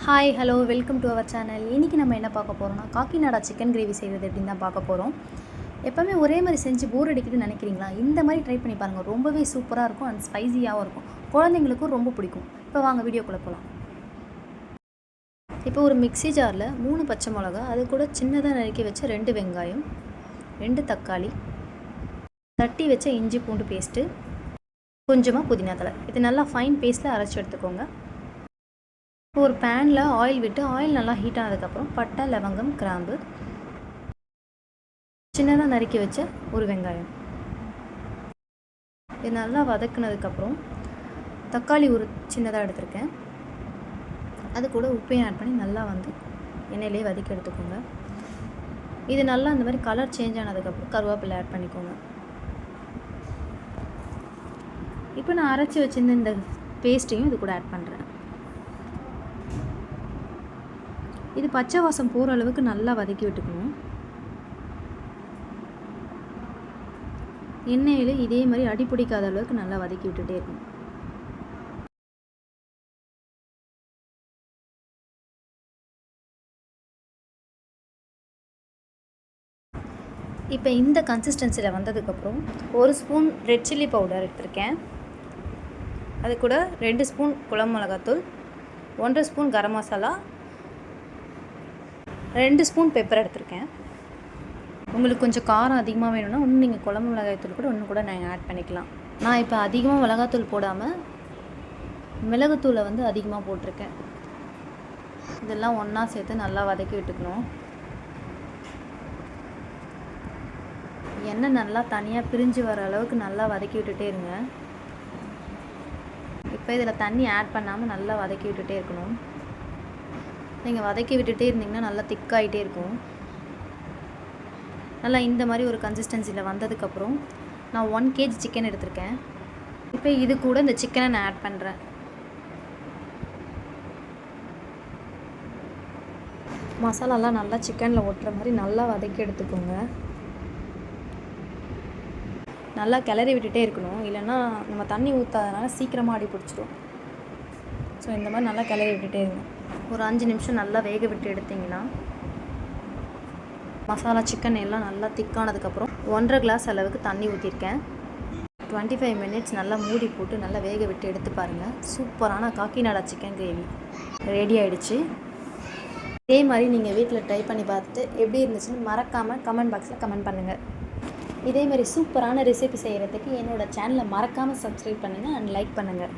Hi hello welcome to our channel. இன்றைக்கி நம்ம என்ன பார்க்க போகிறோம்னா காக்கிநாடா சிக்கன் கிரேவி செய்கிறது எப்படின்னு தான் பார்க்க போகிறோம். எப்போவுமே ஒரே மாதிரி செஞ்சு போர் அடிக்குதுன்னு நினைக்கிறீங்களா? இந்த மாதிரி ட்ரை பண்ணி பாருங்கள். ரொம்பவே சூப்பராக இருக்கும் அண்ட் ஸ்பைஸியாகவும் இருக்கும். குழந்தைங்களுக்கும் ரொம்ப பிடிக்கும். இப்போ வாங்க வீடியோக்குள்ளே போகலாம். இப்போ ஒரு மிக்ஸி ஜாரில் 3 பச்சை மிளகா, அது கூட சின்னதாக நறுக்கி வச்ச 2 வெங்காயம், 2 தக்காளி, தட்டி வச்ச இஞ்சி பூண்டு பேஸ்ட்டு, கொஞ்சமாக புதினா தழை, இது நல்லா ஃபைன் பேஸ்ட்டில் அரைச்சி எடுத்துக்கோங்க. ஒரு பேனில் ஆயில் விட்டு ஆயில் நல்லா ஹீட் ஆனதுக்கப்புறம் பட்டை, லவங்கம், கிராம்பு, சின்னதாக நறுக்கி வச்ச ஒரு வெங்காயம், இது நல்லா வதக்குனதுக்கப்புறம் தக்காளி ஒரு சின்னதாக எடுத்திருக்கேன், அது கூட உப்பையும் ஆட் பண்ணி நல்லா எண்ணெயிலே வதக்கி எடுத்துக்கோங்க. இது நல்லா இந்த மாதிரி கலர் சேஞ்ச் ஆனதுக்கப்புறம் கருவேப்பிலை ஆட் பண்ணிக்கோங்க. இப்போ நான் அரைச்சி வச்சிருந்த இந்த பேஸ்ட்டையும் இது கூட ஆட் பண்ணுறேன். இது பச்சை வாசம் போகிற அளவுக்கு நல்லா வதக்கி விட்டுக்கணும். எண்ணெயில் இதே மாதிரி அடி பிடிக்காத அளவுக்கு நல்லா வதக்கி விட்டுட்டே இருக்கணும். இப்போ இந்த கன்சிஸ்டன்சியில் வந்ததுக்கப்புறம் 1 ஸ்பூன் ரெட் சில்லி பவுடர் எடுத்திருக்கேன், அது கூட 2 ஸ்பூன் குழம்பு மிளகாத்தூள், 1.5 spoon garam masala, 2 spoon pepper எடுத்திருக்கேன். உங்களுக்கு கொஞ்சம் காரம் அதிகமாக வேணும்னா இன்னும் நீங்கள் குழம்பு மிளகாய்த்தூள் கூட இன்னும் நீங்கள் ஆட் பண்ணிக்கலாம். நான் இப்போ அதிகமாக மிளகாத்தூள் போடாமல் மிளகுத்தூளை அதிகமாக போட்டிருக்கேன். இதெல்லாம் ஒன்றா சேர்த்து நல்லா வதக்கி விட்டுக்கணும். எண்ணெய் நல்லா தனியாக பிரிஞ்சு வர அளவுக்கு நல்லா வதக்கி விட்டுட்டே இருங்க. இப்போ இதில் தண்ணி ஆட் பண்ணாமல் நல்லா வதக்கி விட்டுட்டே இருக்கணும். நீங்கள் வதக்கி விட்டுட்டே இருந்தீங்கன்னா நல்லா திக்காகிட்டே இருக்கும். நல்லா இந்த மாதிரி ஒரு கன்சிஸ்டன்சியில் வந்ததுக்கப்புறம் நான் 1 kg சிக்கன் எடுத்திருக்கேன். இப்போ இது கூட இந்த சிக்கனை நான் ஆட் பண்ணுறேன். மசாலாலாம் நல்லா சிக்கனில் ஒட்டுற மாதிரி நல்லா வதக்கி எடுத்துக்கோங்க. நல்லா கிளறி விட்டுட்டே இருக்கணும், இல்லைன்னா நம்ம தண்ணி ஊற்றாதனால சீக்கிரமாக அடி பிடிச்சிடும். ஸோ இந்த மாதிரி நல்லா கிளறி விட்டுட்டே இருங்க. ஒரு 5 நிமிஷம் நல்லா வேக விட்டு எடுத்திங்கன்னா மசாலா சிக்கன் எல்லாம் நல்லா திக்கானதுக்கப்புறம் 1.5 கிளாஸ் அளவுக்கு தண்ணி ஊற்றிருக்கேன். 25 மினிட்ஸ் நல்லா மூடி போட்டு நல்லா வேக விட்டு எடுத்து பாருங்கள். சூப்பரான காக்கிநாடா சிக்கன் கிரேவி ரெடி ஆகிடுச்சு. இதே மாதிரி நீங்கள் வீட்டில் ட்ரை பண்ணி பார்த்துட்டு எப்படி இருந்துச்சுன்னு மறக்காமல் கமெண்ட் பாக்ஸில் கமெண்ட் பண்ணுங்கள். இதே மாதிரி சூப்பரான ரெசிபி செய்கிறதுக்கு என்னோடய சேனலை மறக்காமல் சப்ஸ்கிரைப் பண்ணுங்கள் அண்ட் லைக் பண்ணுங்கள்.